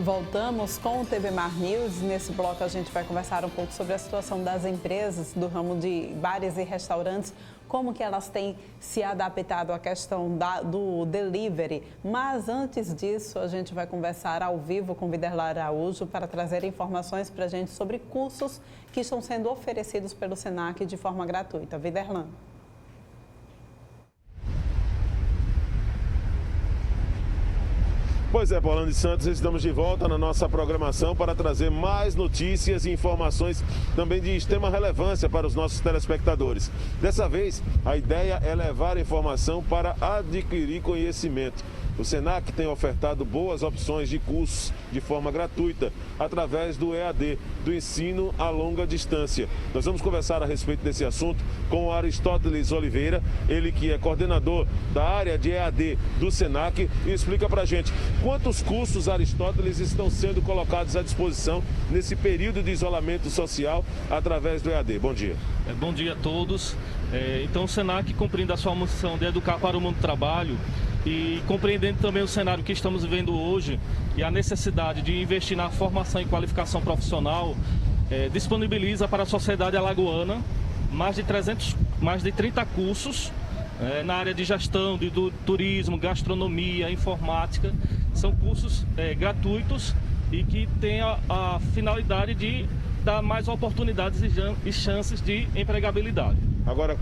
Voltamos com o TV Mar News. Nesse bloco a gente vai conversar um pouco sobre a situação das empresas do ramo de bares e restaurantes, como que elas têm se adaptado à questão do delivery. Mas antes disso, a gente vai conversar ao vivo com Viderlan Araújo para trazer informações para a gente sobre cursos que estão sendo oferecidos pelo Senac de forma gratuita. Viderlan. Pois é, Paulane de Santos, estamos de volta na nossa programação para trazer mais notícias e informações também de extrema relevância para os nossos telespectadores. Dessa vez, a ideia é levar informação para adquirir conhecimento. O Senac tem ofertado boas opções de cursos de forma gratuita, através do EAD, do ensino a longa distância. Nós vamos conversar a respeito desse assunto com o Aristóteles Oliveira, ele que é coordenador da área de EAD do Senac, e explica pra gente quantos cursos, Aristóteles, estão sendo colocados à disposição nesse período de isolamento social através do EAD. Bom dia. Bom dia a todos. Então o Senac, cumprindo a sua missão de educar para o mundo do trabalho, e compreendendo também o cenário que estamos vivendo hoje e a necessidade de investir na formação e qualificação profissional, disponibiliza para a sociedade alagoana mais de 30 cursos na área de gestão, do turismo, gastronomia, informática. São cursos gratuitos e que têm a finalidade de dar mais oportunidades e chances de empregabilidade. Agora,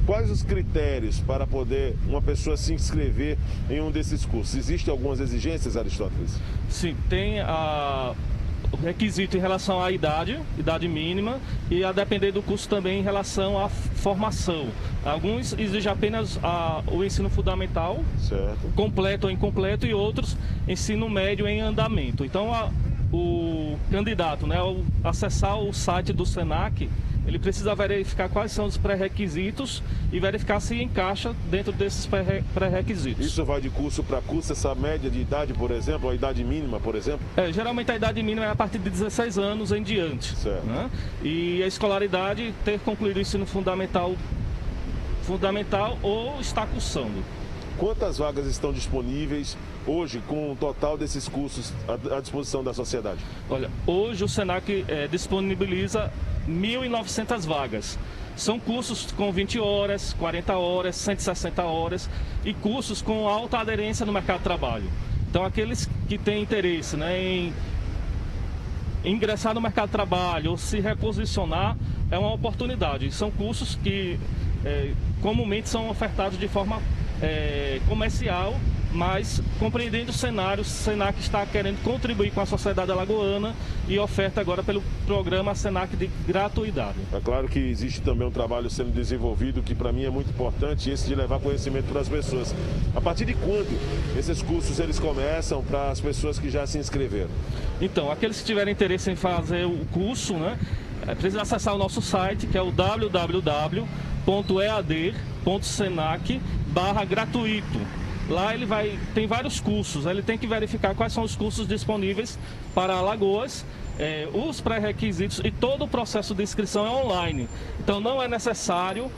quais os critérios para poder uma pessoa se inscrever em um desses cursos? Existem algumas exigências, Aristóteles? Sim, tem o requisito em relação à idade mínima, e a depender do curso também em relação à formação. Alguns exigem apenas o ensino fundamental, certo, completo ou incompleto, e outros ensino médio em andamento. Então o candidato, ao acessar o site do Senac, ele precisa verificar quais são os pré-requisitos e verificar se encaixa dentro desses pré-requisitos. Isso vai de curso para curso, essa média de idade, por exemplo, a idade mínima, por exemplo? Geralmente a idade mínima é a partir de 16 anos em diante. Certo. Né? E a escolaridade, ter concluído o ensino fundamental ou está cursando. Quantas vagas estão disponíveis hoje com o total desses cursos à disposição da sociedade? Olha, hoje o Senac disponibiliza 1.900 vagas. São cursos com 20 horas, 40 horas, 160 horas e cursos com alta aderência no mercado de trabalho. Então, aqueles que têm interesse em ingressar no mercado de trabalho ou se reposicionar, é uma oportunidade. São cursos que comumente são ofertados de forma comercial, mas compreendendo o cenário, o Senac está querendo contribuir com a sociedade alagoana e oferta agora pelo programa Senac de gratuidade. É claro que existe também um trabalho sendo desenvolvido que para mim é muito importante, esse de levar conhecimento para as pessoas. A partir de quando esses cursos eles começam para as pessoas que já se inscreveram? Então, aqueles que tiverem interesse em fazer o curso, precisa acessar o nosso site, que é o www.ead.senac/gratuito. Lá tem vários cursos, ele tem que verificar quais são os cursos disponíveis para Alagoas, os pré-requisitos, e todo o processo de inscrição é online. Então não é necessário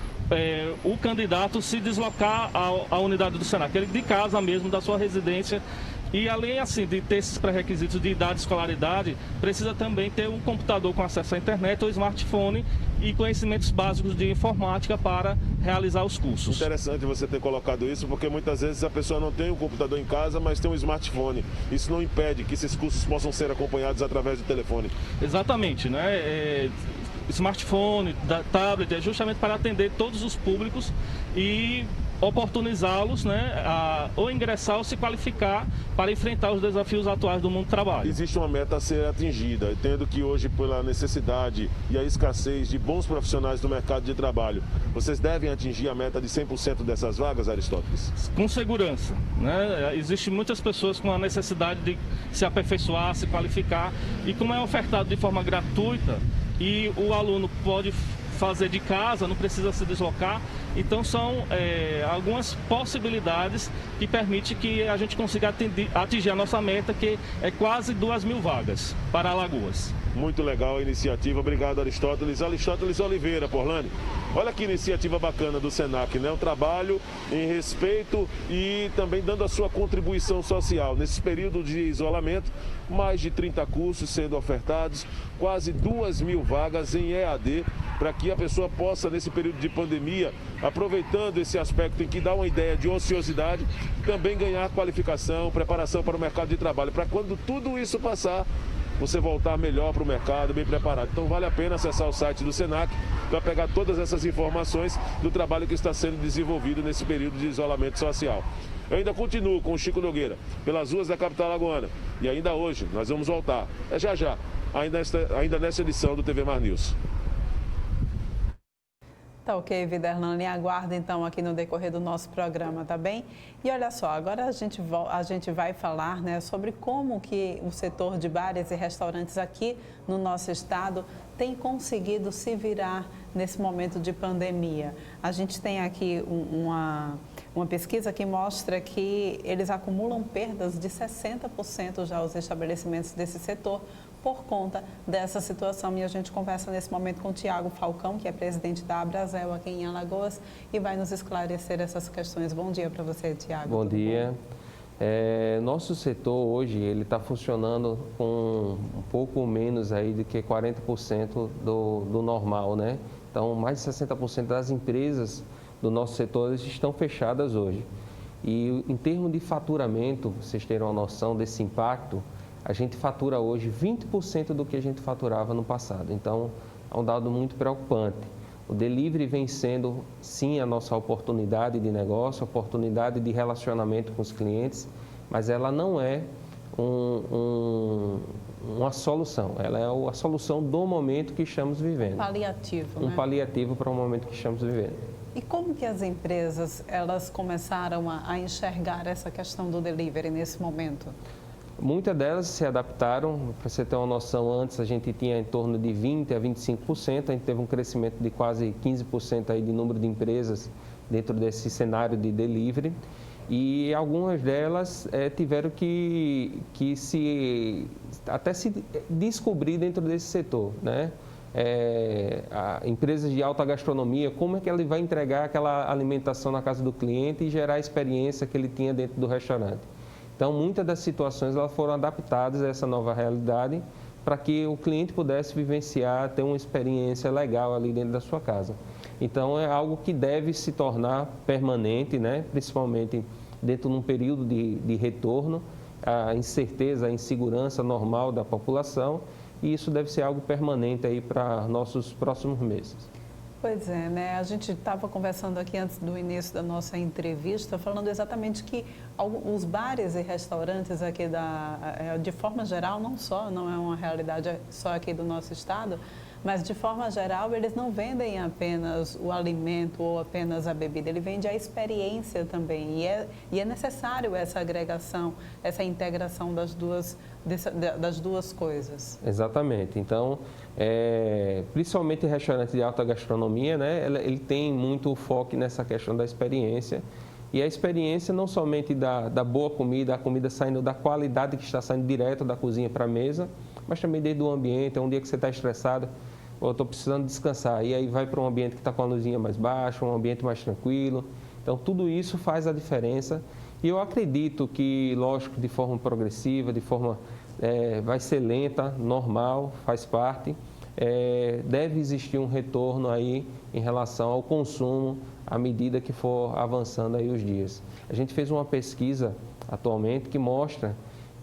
o candidato se deslocar à unidade do Senac, ele de casa mesmo, da sua residência. E além de ter esses pré-requisitos de idade e escolaridade, precisa também ter um computador com acesso à internet ou smartphone e conhecimentos básicos de informática para realizar os cursos. Interessante você ter colocado isso, porque muitas vezes a pessoa não tem um computador em casa, mas tem um smartphone. Isso não impede que esses cursos possam ser acompanhados através do telefone. Exatamente, smartphone, tablet, é justamente para atender todos os públicos e oportunizá-los ou ingressar ou se qualificar para enfrentar os desafios atuais do mundo do trabalho. Existe uma meta a ser atingida, tendo que hoje, pela necessidade e a escassez de bons profissionais do mercado de trabalho, vocês devem atingir a meta de 100% dessas vagas, Aristóteles? Com segurança. Existem muitas pessoas com a necessidade de se aperfeiçoar, se qualificar, e como é ofertado de forma gratuita e o aluno pode fazer de casa, não precisa se deslocar. Então são algumas possibilidades que permitem que a gente consiga atingir a nossa meta, que é quase 2.000 vagas para Alagoas. Muito legal a iniciativa. Obrigado, Aristóteles. Aristóteles Oliveira, Porlane. Olha que iniciativa bacana do Senac, né? Um trabalho em respeito e também dando a sua contribuição social. Nesse período de isolamento, mais de 30 cursos sendo ofertados, quase 2.000 vagas em EAD, para que a pessoa possa, nesse período de pandemia, aproveitando esse aspecto em que dá uma ideia de ociosidade, também ganhar qualificação, preparação para o mercado de trabalho, para quando tudo isso passar, você voltar melhor para o mercado, bem preparado. Então vale a pena acessar o site do Senac para pegar todas essas informações do trabalho que está sendo desenvolvido nesse período de isolamento social. Eu ainda continuo com o Chico Nogueira, pelas ruas da capital alagoana. E ainda hoje nós vamos voltar. É já, ainda nessa edição do TV Mar News. Tá ok, Viderlane, aguarda então aqui no decorrer do nosso programa, tá bem? E olha só, agora a gente vai falar, né, sobre como que o setor de bares e restaurantes aqui no nosso estado tem conseguido se virar nesse momento de pandemia. A gente tem aqui uma pesquisa que mostra que eles acumulam perdas de 60% já os estabelecimentos desse setor por conta dessa situação. E a gente conversa nesse momento com o Tiago Falcão, que é presidente da Abrazel aqui em Alagoas, e vai nos esclarecer essas questões. Bom dia para você, Tiago. Bom dia. Nosso setor hoje ele está funcionando com um pouco menos aí do que 40% do normal, né? Então, mais de 60% das empresas do nosso setor estão fechadas hoje. E em termos de faturamento, vocês terem uma noção desse impacto, a gente fatura hoje 20% do que a gente faturava no passado. Então, é um dado muito preocupante. O delivery vem sendo, sim, a nossa oportunidade de negócio, oportunidade de relacionamento com os clientes, mas ela não é uma solução. Ela é a solução do momento que estamos vivendo. Paliativo, né? Um paliativo para o momento que estamos vivendo. E como que as empresas, elas começaram a enxergar essa questão do delivery nesse momento? Muitas delas se adaptaram. Para você ter uma noção, antes a gente tinha em torno de 20% a 25%, a gente teve um crescimento de quase 15% aí de número de empresas dentro desse cenário de delivery. E algumas delas tiveram que se descobrir dentro desse setor, né? Empresas de alta gastronomia, como é que ele vai entregar aquela alimentação na casa do cliente e gerar a experiência que ele tinha dentro do restaurante. Então, muitas das situações elas foram adaptadas a essa nova realidade para que o cliente pudesse vivenciar, ter uma experiência legal ali dentro da sua casa. Então, é algo que deve se tornar permanente, né? Principalmente dentro de um período de retorno, a incerteza, a insegurança normal da população, e isso deve ser algo permanente aí para nossos próximos meses. Pois é, né? A gente estava conversando aqui antes do início da nossa entrevista, falando exatamente que os bares e restaurantes aqui de forma geral, não é uma realidade só aqui do nosso estado, mas de forma geral eles não vendem apenas o alimento ou apenas a bebida, ele vende a experiência também. E é necessário essa agregação, essa integração das duas coisas. Exatamente. Então, principalmente restaurantes de alta gastronomia, né, ele tem muito foco nessa questão da experiência. E a experiência não somente da boa comida, a comida saindo da qualidade que está saindo direto da cozinha para a mesa, mas também desde o ambiente. É um dia que você está estressado, ou estou precisando descansar, e aí vai para um ambiente que está com a luzinha mais baixa, um ambiente mais tranquilo. Então, tudo isso faz a diferença. E eu acredito que, lógico, de forma progressiva, vai ser lenta, normal, faz parte. Deve existir um retorno aí em relação ao consumo à medida que for avançando aí os dias. A gente fez uma pesquisa atualmente que mostra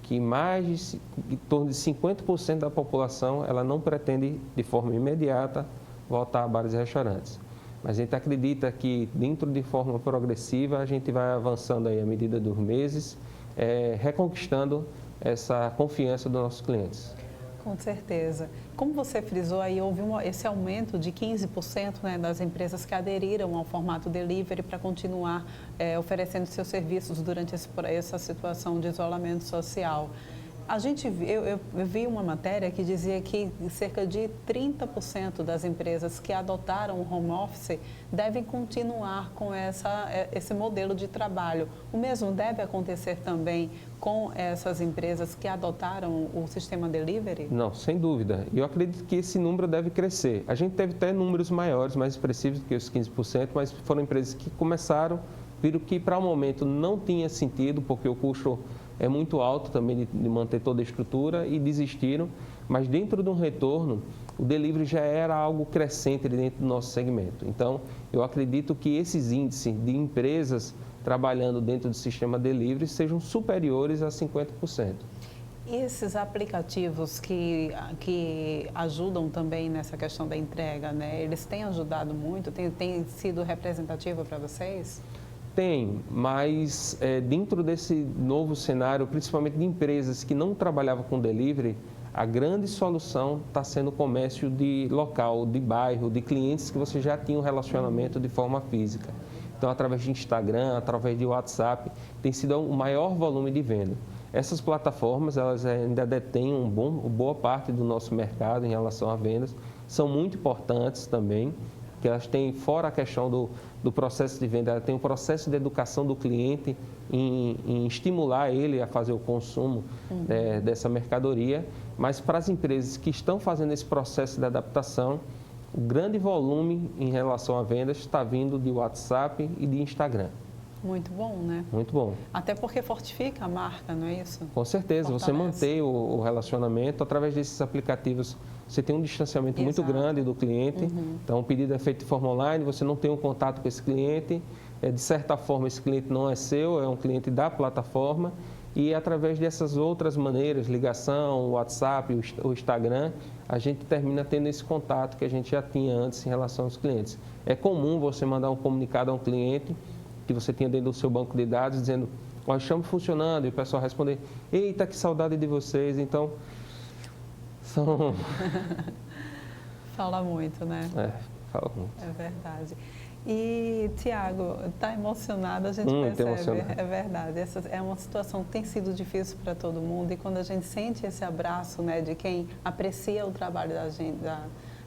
que em torno de 50% da população ela não pretende de forma imediata voltar a bares e restaurantes. Mas a gente acredita que dentro de forma progressiva a gente vai avançando aí à medida dos meses, reconquistando essa confiança dos nossos clientes. Com certeza. Como você frisou aí, houve esse aumento de 15%, né, das empresas que aderiram ao formato delivery para continuar oferecendo seus serviços durante essa situação de isolamento social. Eu vi uma matéria que dizia que cerca de 30% das empresas que adotaram o home office devem continuar com esse modelo de trabalho. O mesmo deve acontecer também com essas empresas que adotaram o sistema delivery? Não, sem dúvida. Eu acredito que esse número deve crescer. A gente deve ter números maiores, mais expressivos do que os 15%, mas foram empresas que começaram, viram que para o momento não tinha sentido, porque o custo é muito alto também de manter toda a estrutura e desistiram, mas dentro de um retorno, o delivery já era algo crescente dentro do nosso segmento. Então, eu acredito que esses índices de empresas trabalhando dentro do sistema delivery sejam superiores a 50%. E esses aplicativos que ajudam também nessa questão da entrega, né? Eles têm ajudado muito? Tem sido representativa para vocês? Tem, mas dentro desse novo cenário, principalmente de empresas que não trabalhavam com delivery, a grande solução está sendo o comércio de local, de bairro, de clientes que você já tinha um relacionamento de forma física. Então, através de Instagram, através de WhatsApp, tem sido o maior volume de venda. Essas plataformas, elas ainda detêm boa parte do nosso mercado em relação a vendas, são muito importantes também, que elas têm, fora a questão do processo de venda, ela tem um processo de educação do cliente em estimular ele a fazer o consumo dessa mercadoria, mas para as empresas que estão fazendo esse processo de adaptação, o grande volume em relação a vendas está vindo de WhatsApp e de Instagram. Muito bom, né? Muito bom. Até porque fortifica a marca, não é isso? Com certeza, você mantém o relacionamento através desses aplicativos. Você tem um distanciamento muito grande do cliente, então o pedido é feito de forma online, você não tem um contato com esse cliente, de certa forma esse cliente não é seu, é um cliente da plataforma e através dessas outras maneiras, ligação, WhatsApp, o Instagram, a gente termina tendo esse contato que a gente já tinha antes em relação aos clientes. É comum você mandar um comunicado a um cliente que você tinha dentro do seu banco de dados dizendo, nós estamos funcionando, e o pessoal responder, eita, que saudade de vocês, então são... Fala muito, né? Fala muito. É verdade. E, Tiago, está emocionado, a gente percebe, emocionado. É verdade. Essa é uma situação que tem sido difícil para todo mundo e quando a gente sente esse abraço, né, de quem aprecia o trabalho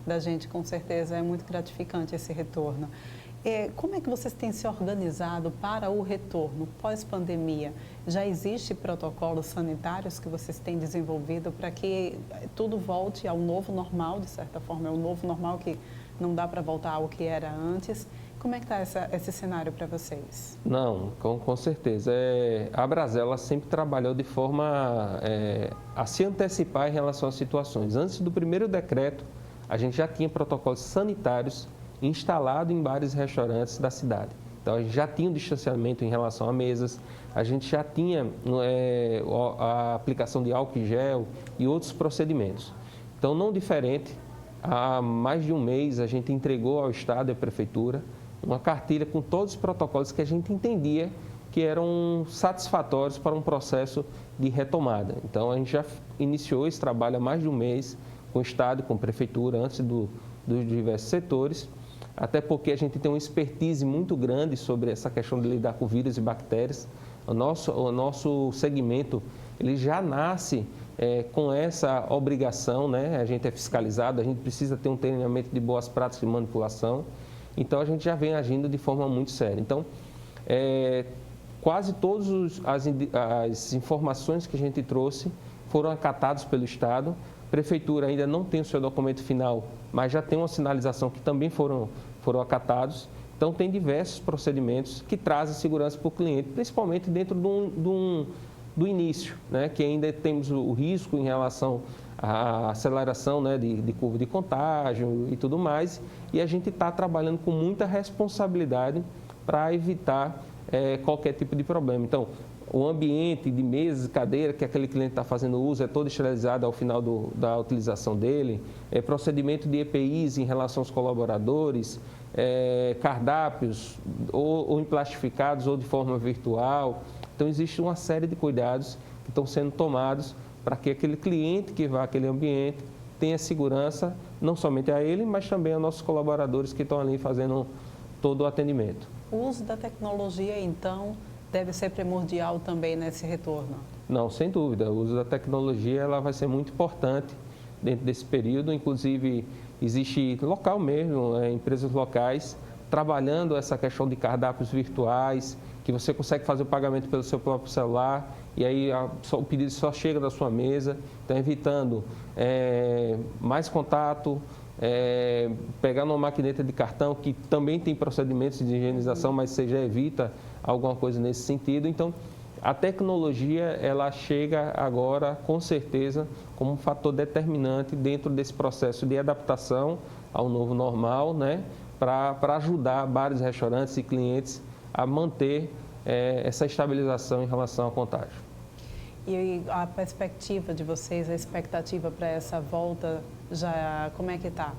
da gente, com certeza é muito gratificante esse retorno. Como é que vocês têm se organizado para o retorno pós-pandemia? Já existem protocolos sanitários que vocês têm desenvolvido para que tudo volte ao novo normal, de certa forma? É o novo normal que não dá para voltar ao que era antes. Como é que está esse cenário para vocês? Não, com certeza. A Brasel ela sempre trabalhou de forma a se antecipar em relação às situações. Antes do primeiro decreto, a gente já tinha protocolos sanitários instalado em bares e restaurantes da cidade. Então, a gente já tinha um distanciamento em relação a mesas, a gente já tinha a aplicação de álcool em gel e outros procedimentos. Então, não diferente, há mais de um mês a gente entregou ao Estado e à Prefeitura uma cartilha com todos os protocolos que a gente entendia que eram satisfatórios para um processo de retomada. Então, a gente já iniciou esse trabalho há mais de um mês com o Estado, com a Prefeitura, antes dos diversos setores, até porque a gente tem uma expertise muito grande sobre essa questão de lidar com vírus e bactérias. O nosso segmento ele já nasce com essa obrigação, né? A gente é fiscalizado, a gente precisa ter um treinamento de boas práticas de manipulação, então a gente já vem agindo de forma muito séria. Então, quase todas as informações que a gente trouxe foram acatadas pelo Estado. A Prefeitura ainda não tem o seu documento final, mas já tem uma sinalização que também foram acatados. Então, tem diversos procedimentos que trazem segurança para o cliente, principalmente dentro do início, né? Que ainda temos o risco em relação à aceleração, né? de curva de contágio e tudo mais. E a gente está trabalhando com muita responsabilidade para evitar qualquer tipo de problema. Então, o ambiente de mesas e cadeira que aquele cliente está fazendo uso é todo esterilizado ao final da utilização dele, procedimento de EPIs em relação aos colaboradores, cardápios ou emplastificados ou de forma virtual. Então, existe uma série de cuidados que estão sendo tomados para que aquele cliente que vá àquele ambiente tenha segurança, não somente a ele, mas também a nossos colaboradores que estão ali fazendo todo o atendimento. O uso da tecnologia, então, deve ser primordial também nesse retorno. Não, sem dúvida. O uso da tecnologia ela vai ser muito importante dentro desse período. Inclusive, existe local mesmo, empresas locais, trabalhando essa questão de cardápios virtuais, que você consegue fazer o pagamento pelo seu próprio celular e aí o pedido só chega da sua mesa, então evitando mais contato, pegando uma maquineta de cartão que também tem procedimentos de higienização, mas você já evita alguma coisa nesse sentido. Então, a tecnologia ela chega agora, com certeza, como um fator determinante dentro desse processo de adaptação ao novo normal, né? Para ajudar bares, restaurantes e clientes a manter essa estabilização em relação ao contágio. E a perspectiva de vocês, a expectativa para essa volta, como é que está?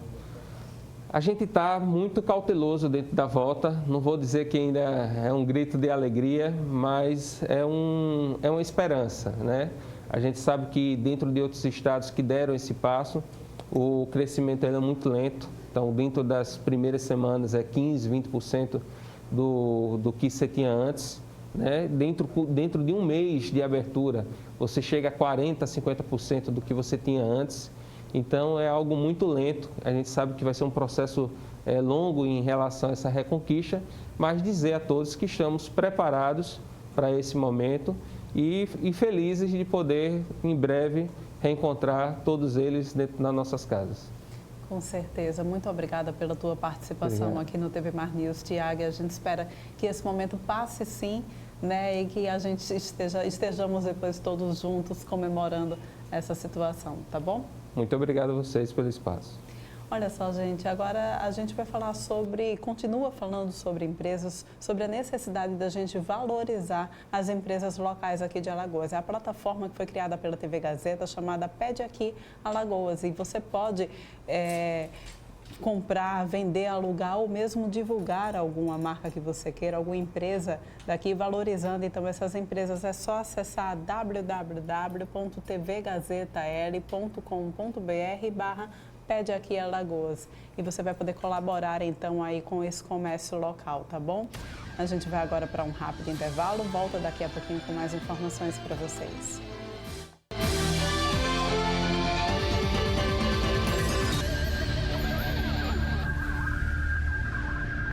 A gente está muito cauteloso dentro da volta, não vou dizer que ainda é um grito de alegria, mas é uma esperança, né? A gente sabe que dentro de outros estados que deram esse passo, o crescimento ainda é muito lento, então dentro das primeiras semanas é 15%, 20% do que você tinha antes, né? Dentro de um mês de abertura, você chega a 40%, 50% do que você tinha antes. Então, é algo muito lento. A gente sabe que vai ser um processo longo em relação a essa reconquista, mas dizer a todos que estamos preparados para esse momento e felizes de poder, em breve, reencontrar todos eles dentro das nossas casas. Com certeza. Muito obrigada pela tua participação aqui no TV Mar News, Tiago. A gente espera que esse momento passe sim, né? E que a gente estejamos depois todos juntos comemorando essa situação, tá bom? Muito obrigado a vocês pelo espaço. Olha só, gente, agora a gente vai falar continua falando sobre empresas, sobre a necessidade da gente valorizar as empresas locais aqui de Alagoas. É a plataforma que foi criada pela TV Gazeta, chamada Pede Aqui Alagoas, e você pode comprar, vender, alugar ou mesmo divulgar alguma marca que você queira, alguma empresa daqui, valorizando então essas empresas. É só acessar www.tvgazetal.com.br/Pede Aqui Alagoas e você vai poder colaborar então aí com esse comércio local, tá bom? A gente vai agora para um rápido intervalo, volta daqui a pouquinho com mais informações para vocês.